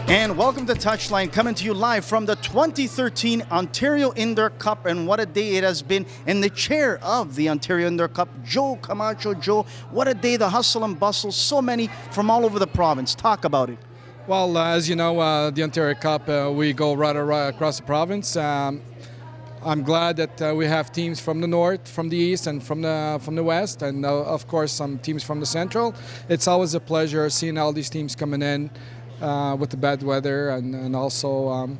And welcome to Touchline, coming to you live from the 2013 Ontario Indoor Cup. And what a day it has been. In the chair of the Ontario Indoor Cup, Joe Camacho. Joe, what a day, the hustle and bustle, so many from all over the province. Talk about it. Well, as you know, the Ontario Cup, we go right across the province. I'm glad that we have teams from the north, from the east, and from the west, and of course some teams from the central. It's always a pleasure seeing all these teams coming in with the bad weather and also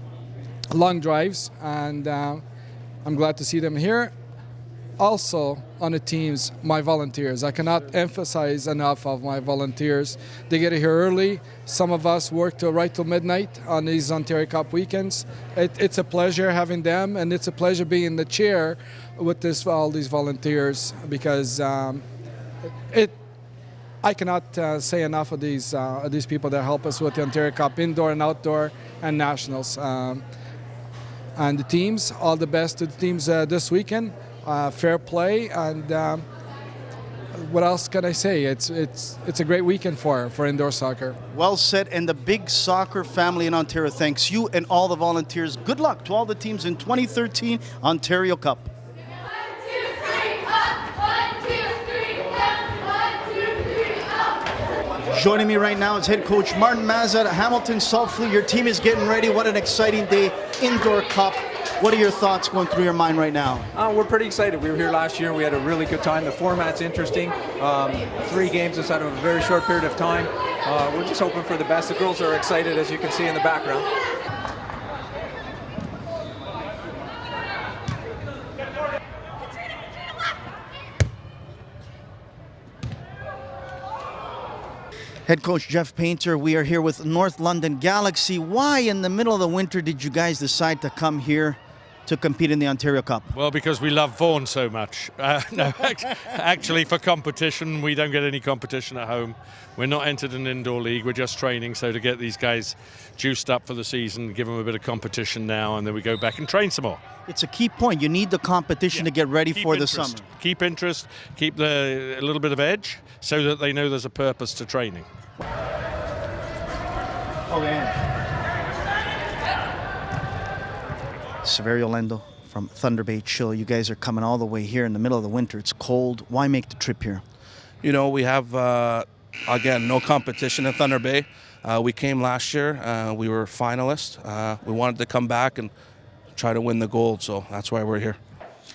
long drives, and I'm glad to see them here. Also on the teams, my volunteers. I cannot emphasize enough of my volunteers. They get here early. Some of us work right till midnight on these Ontario Cup weekends. It's a pleasure having them, and it's a pleasure being in the chair with all these volunteers, because I cannot say enough of these people that help us with the Ontario Cup indoor and outdoor and nationals. And the teams, all the best to the teams this weekend. Fair play, and what else can I say? It's a great weekend for indoor soccer. Well said, and the big soccer family in Ontario thanks you and all the volunteers. Good luck to all the teams in 2013 Ontario Cup. Joining me right now is head coach Martin Mazza at Hamilton Saltfleet. Your team is getting ready. What an exciting day, Indoor Cup. What are your thoughts going through your mind right now? We're pretty excited. We were here last year. We had a really good time. The format's interesting. 3 games inside of a very short period of time. We're just hoping for the best. The girls are excited, as you can see in the background. Head coach Jeff Painter, we are here with North London Galaxy. Why in the middle of the winter did you guys decide to come here to compete in the Ontario Cup? Well, because we love Vaughan so much. No, actually, for competition, we don't get any competition at home. We're not entered an indoor league, we're just training. So to get these guys juiced up for the season, give them a bit of competition now, and then we go back and train some more. It's a key point. You need the competition to get ready for the summer. Keep interest, keep a little bit of edge, so that they know there's a purpose to training. Severio Lendo from Thunder Bay Chill. You guys are coming all the way here in the middle of the winter. It's cold. Why make the trip here? You know, we have, again, no competition in Thunder Bay. We came last year. We were finalists. We wanted to come back and try to win the gold, so that's why we're here.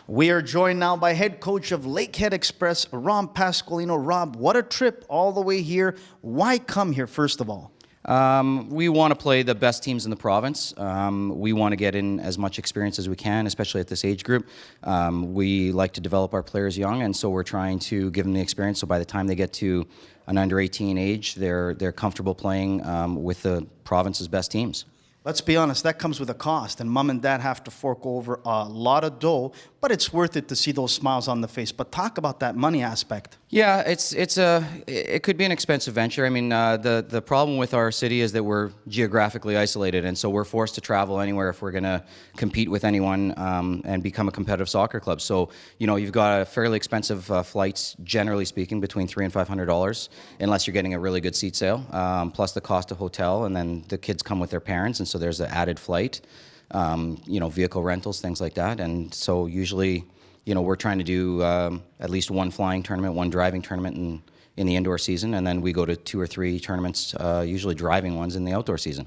We are joined now by head coach of Lakehead Express, Rob Pasqualino. Rob, what a trip all the way here. Why come here, first of all? We want to play the best teams in the province. We want to get in as much experience as we can, especially at this age group. We like to develop our players young, and so we're trying to give them the experience, so by the time they get to an under 18 age, they're comfortable playing with the province's best teams. Let's be honest, that comes with a cost, and mom and dad have to fork over a lot of dough, but it's worth it to see those smiles on the face. But talk about that money aspect. Yeah, it could be an expensive venture. I mean, the problem with our city is that we're geographically isolated, and so we're forced to travel anywhere if we're going to compete with anyone and become a competitive soccer club. So, you know, you've got fairly expensive flights, generally speaking, between $300 and $500, unless you're getting a really good seat sale, plus the cost of hotel, and then the kids come with their parents, and so there's an added flight, you know, vehicle rentals, things like that. And so usually, you know, we're trying to do at least one flying tournament, one driving tournament in the indoor season, and then we go to 2 or 3 tournaments, usually driving ones, in the outdoor season.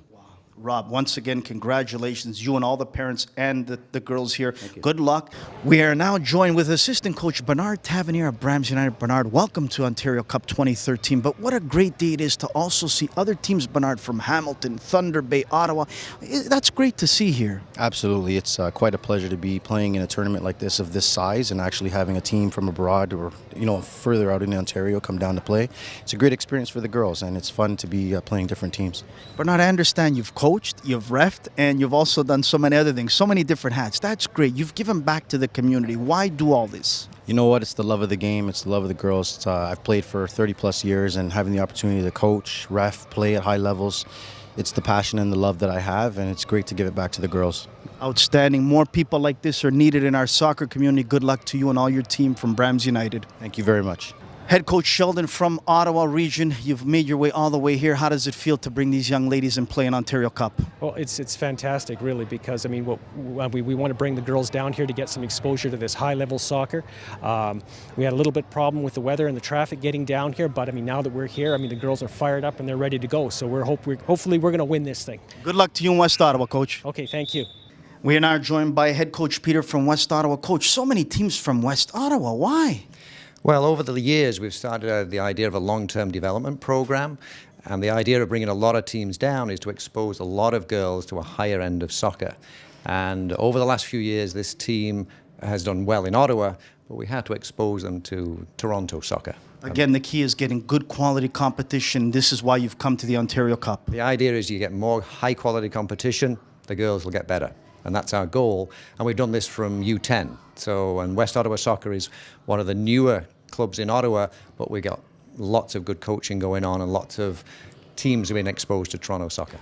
Rob, once again, congratulations, you and all the parents and the girls here. Good luck. We are now joined with assistant coach Bernard Tavernier of Brams United. Bernard, welcome to Ontario Cup 2013. But what a great day it is to also see other teams, Bernard, from Hamilton, Thunder Bay, Ottawa. That's great to see here. Absolutely. It's quite a pleasure to be playing in a tournament like this of this size and actually having a team from abroad or, you know, further out in Ontario come down to play. It's a great experience for the girls, and it's fun to be playing different teams. Bernard, I understand you've coached, you've refed, and you've also done so many other things, so many different hats. That's great. You've given back to the community. Why do all this? You know what? It's the love of the game. It's the love of the girls. I've played for 30-plus years, and having the opportunity to coach, ref, play at high levels, it's the passion and the love that I have, and it's great to give it back to the girls. Outstanding. More people like this are needed in our soccer community. Good luck to you and all your team from Brams United. Thank you very much. Head coach Sheldon from Ottawa region, you've made your way all the way here. How does it feel to bring these young ladies and play an Ontario Cup? Well, it's fantastic, really, because I mean, we want to bring the girls down here to get some exposure to this high-level soccer. We had a little bit problem with the weather and the traffic getting down here, but I mean, now that we're here, I mean, the girls are fired up and they're ready to go. So hopefully we're going to win this thing. Good luck to you in West Ottawa, Coach. Okay, thank you. We are now joined by head coach Peter from West Ottawa. Coach, so many teams from West Ottawa. Why? Well, over the years, we've started the idea of a long-term development program. And the idea of bringing a lot of teams down is to expose a lot of girls to a higher end of soccer. And over the last few years, this team has done well in Ottawa, but we had to expose them to Toronto soccer. Again, the key is getting good quality competition. This is why you've come to the Ontario Cup. The idea is you get more high-quality competition, the girls will get better. And that's our goal. And we've done this from U10. So, and West Ottawa Soccer is one of the newer clubs in Ottawa, but we got lots of good coaching going on and lots of teams being exposed to Toronto soccer.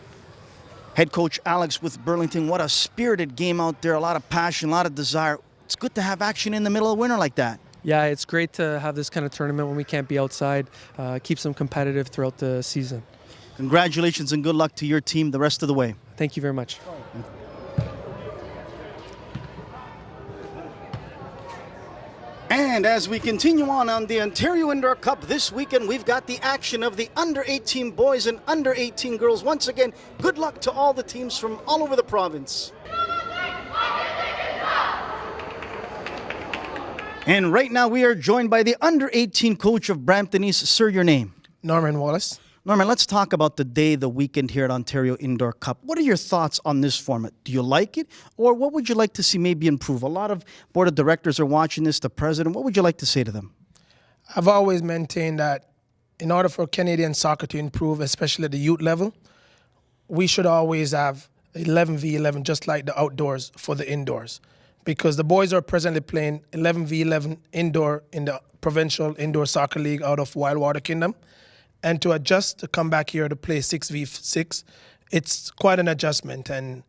Head coach Alex with Burlington, what a spirited game out there, a lot of passion, a lot of desire. It's good to have action in the middle of winter like that. Yeah, it's great to have this kind of tournament when we can't be outside, keeps them competitive throughout the season. Congratulations and good luck to your team the rest of the way. Thank you very much. And as we continue on the Ontario Indoor Cup this weekend, we've got the action of the under-18 boys and under-18 girls. Once again, good luck to all the teams from all over the province. And right now we are joined by the under-18 coach of Brampton East. Sir, your name? Norman Wallace. Norman, let's talk about the weekend here at Ontario Indoor Cup. What are your thoughts on this format? Do you like it? Or what would you like to see maybe improve? A lot of board of directors are watching this, the president. What would you like to say to them? I've always maintained that in order for Canadian soccer to improve, especially at the youth level, we should always have 11v11, just like the outdoors for the indoors. Because the boys are presently playing 11v11 indoor in the Provincial Indoor Soccer League out of Wildwater Kingdom. And to adjust to come back here to play 6v6, it's quite an adjustment. And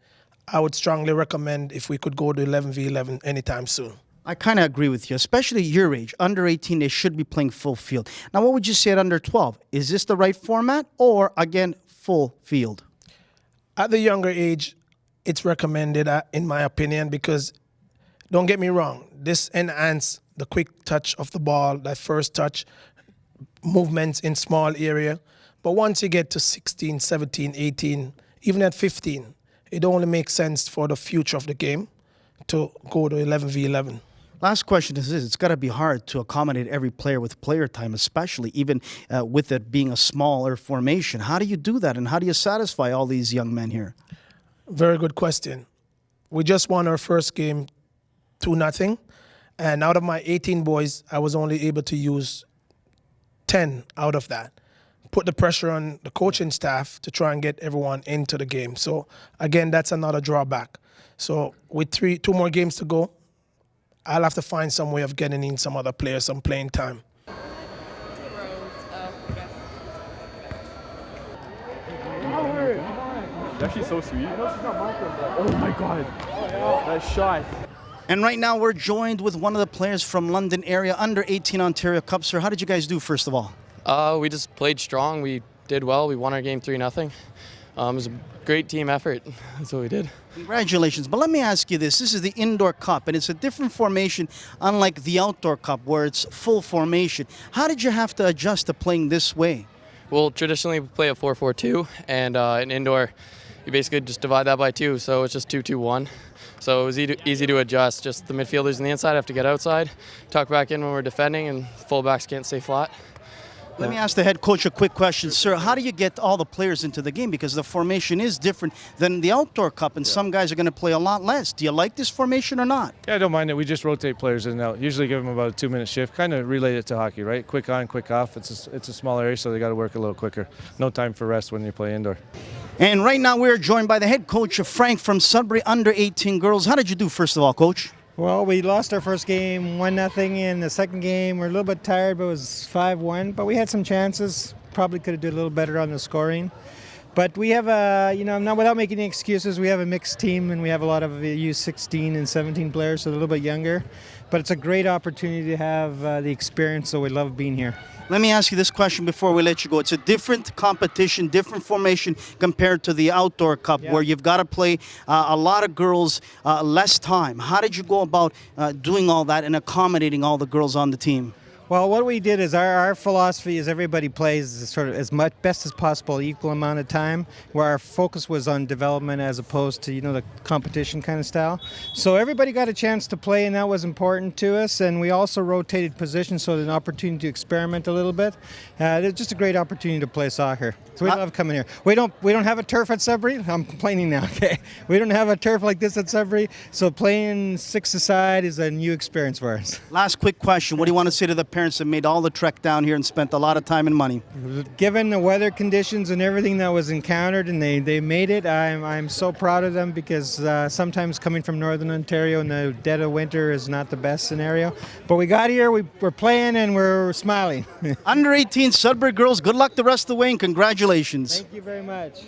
I would strongly recommend if we could go to 11v11 anytime soon. I kind of agree with you, especially your age. Under 18, they should be playing full field. Now, what would you say at under 12? Is this the right format or, again, full field? At the younger age, it's recommended, in my opinion, because don't get me wrong, this enhances the quick touch of the ball, that first touch, movements in small area. But once you get to 16, 17, 18, even at 15, it only makes sense for the future of the game to go to 11v11. Last question is this. It's got to be hard to accommodate every player with player time, especially even with it being a smaller formation. How do you do that, and how do you satisfy all these young men here? Very good question. We just won our first game 2-0, and out of my 18 boys, I was only able to use 10 out of that. Put the pressure on the coaching staff to try and get everyone into the game. So again, that's another drawback. So with two more games to go, I'll have to find some way of getting in some other players some playing time. It's actually so sweet. Oh my God, that shot. And right now we're joined with one of the players from London area, under 18 Ontario Cup. Sir, how did you guys do first of all? We just played strong. We did well. We won our game 3-0. It was a great team effort. That's what we did. Congratulations. But let me ask you this. This is the Indoor Cup, and it's a different formation, unlike the Outdoor Cup, where it's full formation. How did you have to adjust to playing this way? Well, traditionally we play a 4-4-2, and in indoor, you basically just divide that by 2, so it's just 2-2-1. So it was easy to adjust. Just the midfielders on the inside have to get outside, tuck back in when we're defending, and fullbacks can't stay flat. Let me ask the head coach a quick question. Sir, how do you get all the players into the game? Because the formation is different than the Outdoor Cup, and some guys are going to play a lot less. Do you like this formation or not? Yeah, I don't mind it. We just rotate players in and out. Usually give them about a 2-minute shift. Kind of relate it to hockey, right? Quick on, quick off. It's a small area, so they got to work a little quicker. No time for rest when you play indoor. And right now we're joined by the head coach of Frank from Sudbury, under 18 girls. How did you do first of all, coach? Well, we lost our first game 1-0. In the second game, we're a little bit tired, but it was 5-1. But we had some chances. Probably could have did a little better on the scoring. But we have a, not without making any excuses, we have a mixed team and we have a lot of U16 and 17 players, so a little bit younger. But it's a great opportunity to have the experience, so we love being here. Let me ask you this question before we let you go. It's a different competition, different formation compared to the Outdoor Cup, where you've got to play a lot of girls, less time. How did you go about doing all that and accommodating all the girls on the team? Well, what we did is our philosophy is everybody plays sort of as much best as possible, equal amount of time, where our focus was on development as opposed to, the competition kind of style. So everybody got a chance to play, and that was important to us. And we also rotated positions, so there's an opportunity to experiment a little bit. It's just a great opportunity to play soccer. So we love coming here. We don't have a turf at Sudbury. I'm complaining now, okay? We don't have a turf like this at Sudbury, so playing six-a-side is a new experience for us. Last quick question. What do you want to say to the parents that made all the trek down here and spent a lot of time and money? Given the weather conditions and everything that was encountered, and they made it, I'm so proud of them, because sometimes coming from Northern Ontario in the dead of winter is not the best scenario. But we got here, we're playing, and we're smiling. Under 18 Sudbury girls, good luck the rest of the way, and congratulations. Thank you very much.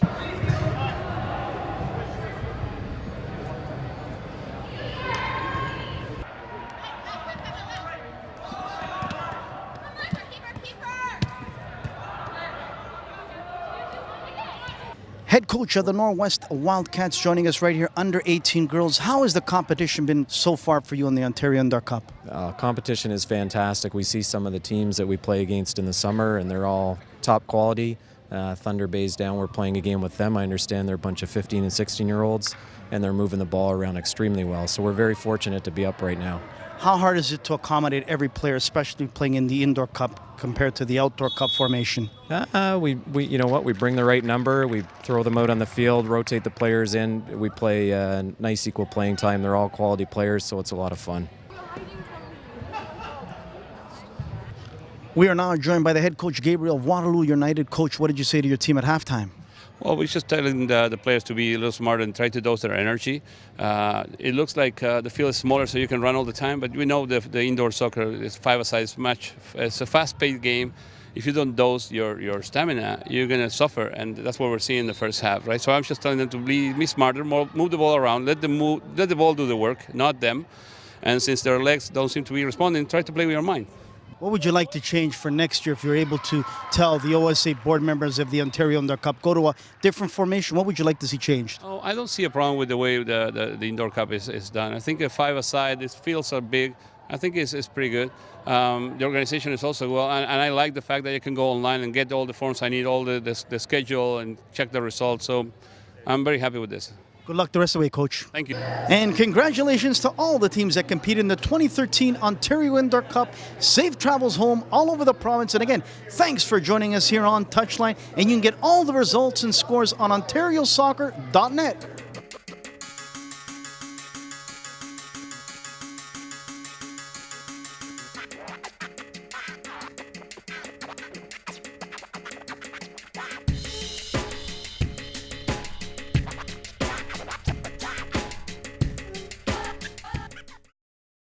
Head coach of the Northwest Wildcats joining us right here, under 18 girls. How has the competition been so far for you in the Ontario Indoor Cup? Competition is fantastic. We see some of the teams that we play against in the summer, and they're all top quality. Thunder Bay's down. We're playing a game with them. I understand they're a bunch of 15 and 16-year-olds, and they're moving the ball around extremely well. So we're very fortunate to be up right now. How hard is it to accommodate every player, especially playing in the Indoor Cup compared to the Outdoor Cup formation? You know what? We bring the right number. We throw them out on the field, rotate the players in. We play nice equal playing time. They're all quality players, so it's a lot of fun. We are now joined by the head coach, Gabriel of Waterloo United. Coach, what did you say to your team at halftime? Well, we're just telling the players to be a little smarter and try to dose their energy. It looks like the field is smaller, so you can run all the time, but we know the indoor soccer is five-a-side match. It's a fast-paced game. If you don't dose your stamina, you're going to suffer, and that's what we're seeing in the first half, right? So I'm just telling them to be smarter, move the ball around, let the ball do the work, not them. And since their legs don't seem to be responding, try to play with your mind. What would you like to change for next year if you're able to tell the OSA board members of the Ontario Indoor Cup, go to a different formation? What would you like to see changed? Oh, I don't see a problem with the way the Indoor Cup is done. I think a five-a-side, these fields are big. I think it's pretty good. The organization is also well, and I like the fact that you can go online and get all the forms I need, all the schedule, and check the results. So I'm very happy with this. Good luck the rest of the way, Coach. Thank you. And congratulations to all the teams that compete in the 2013 Ontario Indoor Cup. Safe travels home all over the province. And again, thanks for joining us here on Touchline. And you can get all the results and scores on OntarioSoccer.net.